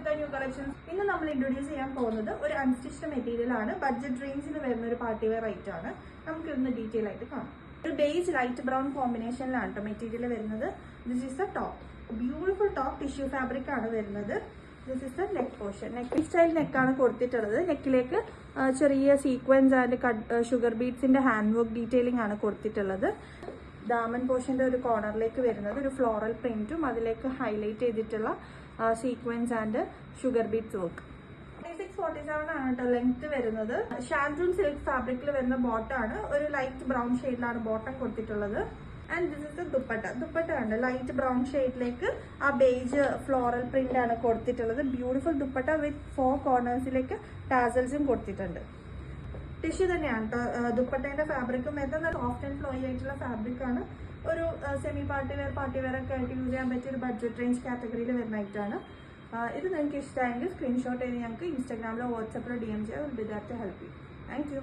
with new collections. ഇന്ന് നമ്മൾ introduce ചെയ്യാൻ പോകുന്നത് ഒരു അൺസ്റ്റിച്ച്ഡ് മെറ്റീരിയൽ ആണ്. ബഡ്ജറ്റ് റേഞ്ചിൽ വരുന്ന ഒരു പാർട്ടി വെയർ ഐറ്റം ആണ്. നമുക്ക് ഇന്ന് ഡീറ്റെയിൽ ആയിട്ട് കാണാം. ഒരു ബേജ് ലൈറ്റ് ബ്രൗൺ കോമ്പിനേഷനിലാണ് കേട്ടോ മെറ്റീരിയൽ വരുന്നത്. This is the top. Beautiful top tissue fabric ആണ് വരുന്നത്. This is the neck portion. Neck style നെക്കാണ് കൊടുത്തിട്ടുള്ളത്. നെക്കിലേക്ക് ചെറിയ സീക്വൻസ് ആൻഡ് ഷുഗർ ബീഡ്സിന്റെ ഹാൻഡ് വർക്ക് ഡീറ്റെയിലിംഗ് ആണ് കൊടുത്തിട്ടുള്ളത്. ദാമൻ പോർഷന്റെ ഒരു കോർണറിലേക്ക് വരുന്നത് ഒരു ഫ്ലോറൽ പ്രിന്റും അതിലേക്ക് ഹൈലൈറ്റ് ചെയ്തിട്ടുള്ള sequence and sugar beads work. 46-47 ആണ് കേട്ടോ ലെങ്ത് വരുന്നത്. ഷാൻഡൂൺ സിൽക്ക് ഫാബ്രിക്കിൽ വരുന്ന ബോട്ടം ആണ്. ഒരു ലൈറ്റ് ബ്രൗൺ ഷെയ്ഡിലാണ് ബോട്ടം കൊടുത്തിട്ടുള്ളത്. And this is the dupatta. Dupatta ഉണ്ട് ലൈറ്റ് ബ്രൗൺ ഷെയ്ഡിലേക്ക് ആ ബേജ് ഫ്ലോറൽ പ്രിന്റ് ആണ് കൊടുത്തിട്ടുള്ളത്. ബ്യൂട്ടിഫുൾ ദുപ്പട്ട വിത്ത് 4 കോർണേഴ്സിലേക്ക് ടാസൽസും കൊടുത്തിട്ടുണ്ട്. ടിഷ്യൂ തന്നെയാണ് കേട്ടോ ദുപ്പട്ടേന്റെ ഫാബ്രിക്കും വരുന്നത്. സോഫ്റ്റ് ആൻഡ് ഫ്ലോയി ആയിട്ടുള്ള ഫാബ്രിക് ആണ്. ഒരു സെമി പാർട്ടി വെയർ ഒക്കെ ആയിട്ട് യൂസ് ചെയ്യാൻ പറ്റിയ ഒരു ബഡ്ജറ്റ് റേഞ്ച് കാറ്റഗറിയിൽ വരുന്ന ഐറ്റാണ്. ഇത് നിങ്ങൾക്ക് ഇഷ്ടമായെങ്കിൽ സ്ക്രീൻഷോട്ട് ചെയ്ത് ഞങ്ങൾക്ക് ഇൻസ്റ്റാഗ്രാമിലോ വാട്സാപ്പിലോ DM ചെയ്യാം. Will be that to help you. Thank U.